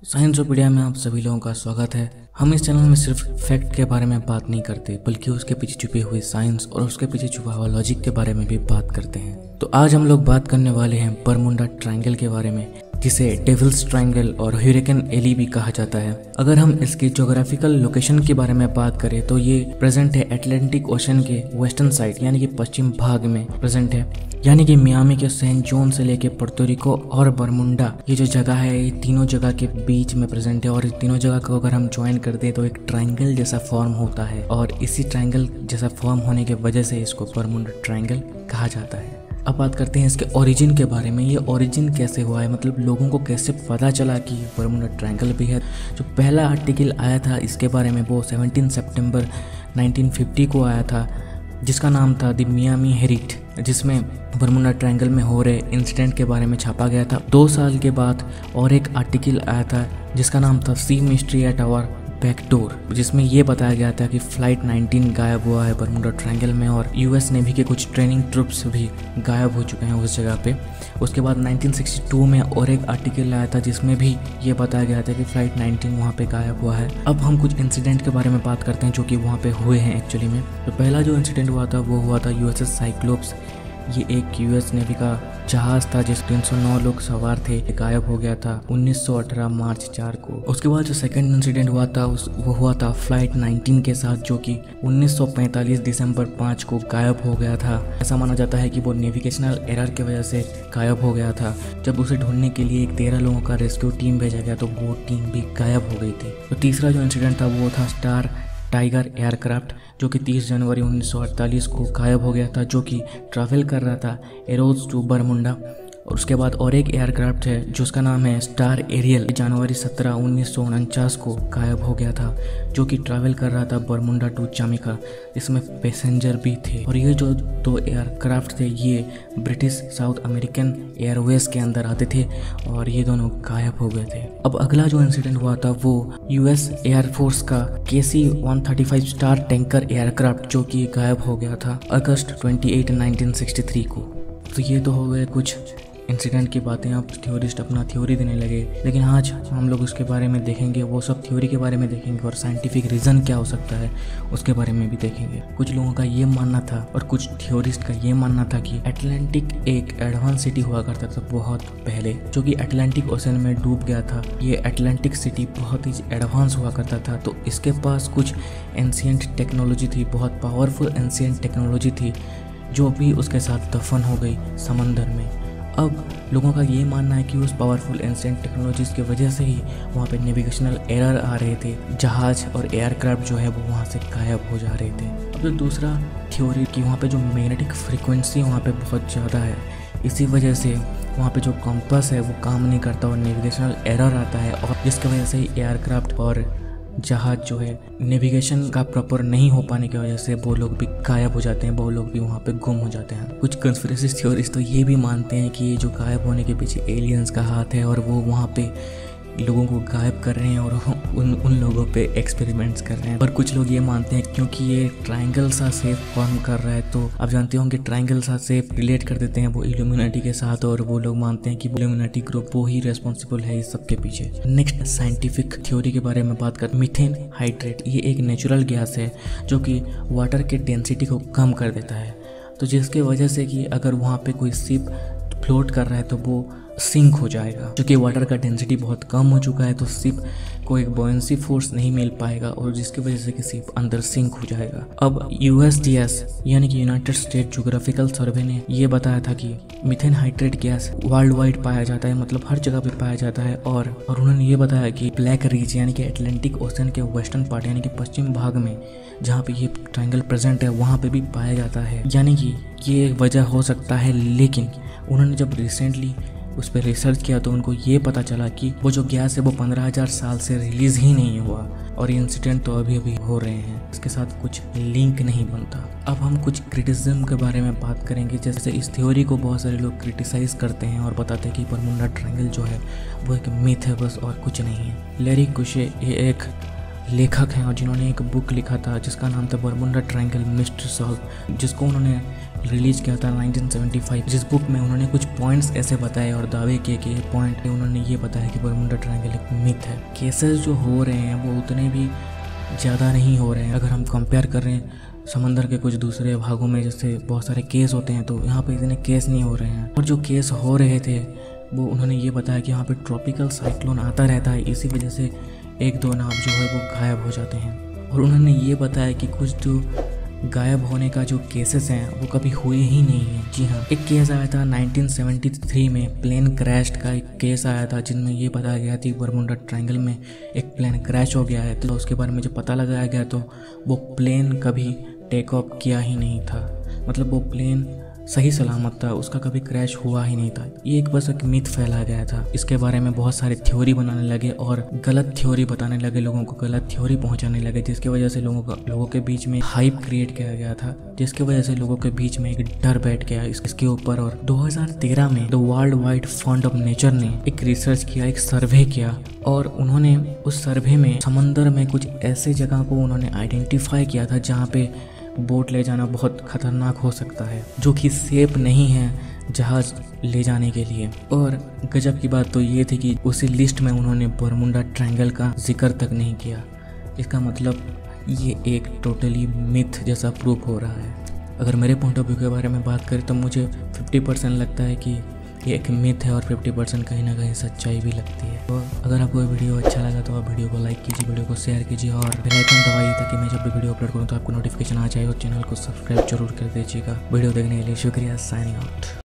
साइंसोपीडिया में आप सभी लोगों का स्वागत है। हम इस चैनल में सिर्फ फैक्ट के बारे में बात नहीं करते, बल्कि उसके पीछे छुपी हुई साइंस और उसके पीछे छुपा हुआ लॉजिक के बारे में भी बात करते हैं। तो आज हम लोग बात करने वाले हैं बरमुडा ट्रायंगल के बारे में, जिसे डेविल्स ट्रायंगल और ह्यूरिकेन एली भी कहा जाता है। अगर हम इसकी ज्योग्राफिकल लोकेशन के बारे में बात करें तो ये प्रेजेंट है अटलांटिक ओशन के वेस्टर्न साइड यानी कि पश्चिम भाग में प्रेजेंट है, यानी कि मियामी के सेंट जॉन से लेके पुर्तो रिको और बरमुडा, ये जो जगह है ये तीनों जगह के बीच में प्रेजेंट है। और इस तीनों जगह को अगर हम ज्वाइन कर दे तो एक ट्रायंगल जैसा फॉर्म होता है, और इसी ट्रायंगल जैसा फॉर्म होने की वजह से इसको बरमुडा ट्रायंगल कहा जाता है। अब बात करते हैं इसके ओरिजिन के बारे में। ये ओरिजिन कैसे हुआ है, मतलब लोगों को कैसे पता चला कि बरमुडा ट्रायंगल भी है। जो पहला आर्टिकल आया था इसके बारे में वो 17 सितंबर 1950 को आया था, जिसका नाम था द मियामी हेरिट, जिसमें बरमुडा ट्रायंगल में हो रहे इंसिडेंट के बारे में छापा गया था। 2 साल के बाद और एक आर्टिकल आया था जिसका नाम था सी मिस्ट्री एट आवर बैकडोर, जिसमें ये बताया गया था कि फ्लाइट 19 गायब हुआ है बरमुडा ट्रायंगल में और यूएस नेवी के कुछ ट्रेनिंग ट्रुप्स भी गायब हो चुके हैं उस जगह पे। उसके बाद 1962 में और एक आर्टिकल आया था जिसमें भी ये बताया गया था कि फ्लाइट 19 वहाँ पे गायब हुआ है। अब हम कुछ इंसिडेंट के बारे में बात करते हैं जो कि वहाँ पे हुए हैं एक्चुअली में। तो पहला जो इंसिडेंट हुआ था वो हुआ था यूएसएस साइक्लोप्स। ये एक यूएस नेवी का जहाज था जिस 309 लोग सवार थे, गायब हो गया था 1918 मार्च 4 को। उसके बाद जो सेकंड इंसिडेंट हुआ था वो हुआ था फ्लाइट 19 के साथ, जो कि 1945 दिसंबर 5 को गायब हो गया था। ऐसा माना जाता है कि वो नेविगेशनल एरर की वजह से गायब हो गया था। जब उसे ढूंढने के लिए एक 13 लोगों का रेस्क्यू टीम भेजा गया तो वो टीम भी गायब हो गई थी। तो तीसरा जो इंसिडेंट था वो था स्टार टाइगर एयरक्राफ्ट, जो कि 30 जनवरी 1948 को गायब हो गया था, जो कि ट्रैवल कर रहा था एरोज टू बरमुडा। और उसके बाद और एक एयरक्राफ्ट है जिसका नाम है स्टार एरियल, जनवरी 17 1949 को गायब हो गया था, जो कि ट्रैवल कर रहा था बरमुडा टू जामिका, इसमें पैसेंजर भी थे। और ये जो 2 एयरक्राफ्ट थे ये ब्रिटिश साउथ अमेरिकन एयरवेज के अंदर आते थे और ये दोनों गायब हो गए थे। अब अगला जो इंसिडेंट हुआ था वो यूएस एयरफोर्स का KC-135 स्टार टैंकर एयरक्राफ्ट, जो कि गायब हो गया था अगस्त 28 1963 को। तो ये तो हो गए कुछ इंसिडेंट की बातें। अब थ्योरिस्ट अपना थ्योरी देने लगे, लेकिन आज हम लोग उसके बारे में देखेंगे, वो सब थ्योरी के बारे में देखेंगे और साइंटिफिक रीज़न क्या हो सकता है उसके बारे में भी देखेंगे। कुछ लोगों का ये मानना था और कुछ थ्योरिस्ट का ये मानना था कि अटलांटिक एक एडवांस सिटी हुआ करता था बहुत पहले, जो कि अटलांटिक ओशन में डूब गया था। ये अटलांटिक सिटी बहुत ही एडवांस हुआ करता था, तो इसके पास कुछ एंशिएंट टेक्नोलॉजी थी, बहुत पावरफुल एंशिएंट टेक्नोलॉजी थी, जो भी उसके साथ दफन हो गई समंदर में। अब लोगों का ये मानना है कि उस पावरफुल एंशिएंट टेक्नोलॉजीज़ की वजह से ही वहाँ पे नेविगेशनल एरर आ रहे थे, जहाज और एयरक्राफ्ट जो है वो वहाँ से गायब हो जा रहे थे। अब जो दूसरा थ्योरी कि वहाँ पे जो मैग्नेटिक फ्रीक्वेंसी वहाँ पे बहुत ज़्यादा है, इसी वजह से वहाँ पे जो कंपास है वो काम नहीं करता और नेविगेशनल एरर आता है, और जिसकी वजह से एयरक्राफ्ट और जहाज जो है नेविगेशन का प्रॉपर नहीं हो पाने की वजह से वो लोग भी गायब हो जाते हैं, वो लोग भी वहाँ पे गुम हो जाते हैं। कुछ कंस्पिरेसी थ्योरीज तो ये भी मानते हैं कि ये जो गायब होने के पीछे एलियंस का हाथ है और वो वहाँ पे लोगों को गायब कर रहे हैं और उन लोगों पे एक्सपेरिमेंट्स कर रहे हैं। पर कुछ लोग ये मानते हैं क्योंकि ये ट्रायंगल सा शेप फॉर्म कर रहा है, तो आप जानते होंगे ट्रायंगल सा शेप रिलेट कर देते हैं वो इल्यूमिनाटी के साथ, और वो लोग मानते हैं कि इल्यूमिनाटी ग्रुप वो ही रेस्पॉन्सिबल है इस सब के पीछे। नेक्स्ट साइंटिफिक थ्योरी के बारे में बात करते हैं। मीथेन हाइड्रेट ये एक नेचुरल गैस है जो कि वाटर के डेंसिटी को कम कर देता है, तो जिसके वजह से कि अगर वहाँ पे कोई शिप फ्लोट कर रहा है तो वो सिंक हो जाएगा। क्योंकि वाटर का डेंसिटी बहुत कम हो चुका है तो शिप को एक बॉयंसी फोर्स नहीं मिल पाएगा, और जिसकी वजह से कि शिप अंदर सिंक हो जाएगा। अब USGS यानी कि यूनाइटेड स्टेट ज्योग्राफिकल सर्वे ने ये बताया था कि methane hydrate gas world wide पाया जाता है, मतलब हर जगह पे पाया जाता है। और उन्होंने ये बताया कि ब्लैक रीच यानी कि अटलांटिक ओशन के वेस्टर्न पार्ट यानी कि पश्चिम भाग में जहाँ पे ये ट्रायंगल प्रेजेंट है वहाँ पे भी पाया जाता है, यानी कि ये एक वजह हो सकता है। लेकिन उन्होंने जब रिसेंटली उस पर रिसर्च किया तो उनको ये पता चला कि वो जो गैस है वो 15,000 साल से रिलीज ही नहीं हुआ, और ये इंसिडेंट तो अभी अभी हो रहे हैं, इसके साथ कुछ लिंक नहीं बनता। अब हम कुछ क्रिटिसिज्म के बारे में बात करेंगे। जैसे इस थ्योरी को बहुत सारे लोग क्रिटिसाइज करते हैं और बताते हैं कि बरमुडा ट्रायंगल जो है वो एक मिथ है बस, और कुछ नहीं है। लैरी कुशे ये एक लेखक हैं और जिन्होंने एक बुक लिखा था जिसका नाम था बरमुडा ट्रायंगल मिस्ट्री सॉल्व, जिसको उन्होंने रिलीज किया था 1975। जिस बुक में उन्होंने कुछ पॉइंट्स ऐसे बताए और दावे किए कि ये पॉइंट उन्होंने ये बताया कि बरमुडा ट्रायंगल एक मिथ है। केसेस जो हो रहे हैं वो उतने भी ज़्यादा नहीं हो रहे हैं। अगर हम कंपेयर कर रहे हैं समंदर के कुछ दूसरे भागों में, जैसे बहुत सारे केस होते हैं, तो यहाँ पे इतने केस नहीं हो रहे हैं। और जो केस हो रहे थे वो उन्होंने ये बताया कि यहाँ पे ट्रॉपिकल साइक्लोन आता रहता है, इसी वजह से एक दो नाव जो है वो गायब हो जाते हैं। और उन्होंने ये बताया कि कुछ जो गायब होने का जो केसेस हैं वो कभी हुए ही नहीं हैं। जी हाँ, एक केस आया था 1973 में, प्लेन क्रैश का एक केस आया था जिनमें ये बताया गया था कि बरमुडा ट्रायंगल में एक प्लेन क्रैश हो गया है। तो उसके बारे में जब पता लगाया गया तो वो प्लेन कभी टेक ऑफ किया ही नहीं था, मतलब वो प्लेन सही सलामत था, उसका कभी क्रैश हुआ ही नहीं था। ये एक बस एक मिथ फैला गया था। इसके बारे में बहुत सारे थ्योरी बनाने लगे और गलत थ्योरी बताने लगे, लोगों को गलत थ्योरी पहुंचाने लगे, जिसकी वजह से लोगों के बीच में हाइप क्रिएट किया गया था, जिसकी वजह से लोगों के बीच में एक डर बैठ गया इसके ऊपर। और 2013 में the world wide fund of nature ने एक रिसर्च किया, एक सर्वे किया, और उन्होंने उस सर्वे में समंदर में कुछ ऐसे जगह को उन्होंने आइडेंटिफाई किया था जहाँ पे बोट ले जाना बहुत खतरनाक हो सकता है, जो कि सेफ नहीं है जहाज़ ले जाने के लिए। और गजब की बात तो ये थी कि उसी लिस्ट में उन्होंने बरमुडा ट्रायंगल का जिक्र तक नहीं किया। इसका मतलब ये एक टोटली मिथ जैसा प्रूफ हो रहा है। अगर मेरे पॉइंट ऑफ व्यू के बारे में बात करें तो मुझे 50% लगता है कि ये एक मिथ है और 50% कहीं ना कहीं सच्चाई भी लगती है। तो अगर आपको ये वीडियो अच्छा लगा तो आप वीडियो को लाइक कीजिए, वीडियो को शेयर कीजिए और बेल आइकन दबाइए ताकि मैं जब भी वीडियो अपलोड करूँ तो आपको नोटिफिकेशन आ जाए। और चैनल को सब्सक्राइब जरूर कर दीजिएगा। वीडियो देखने के लिए शुक्रिया। Signing out.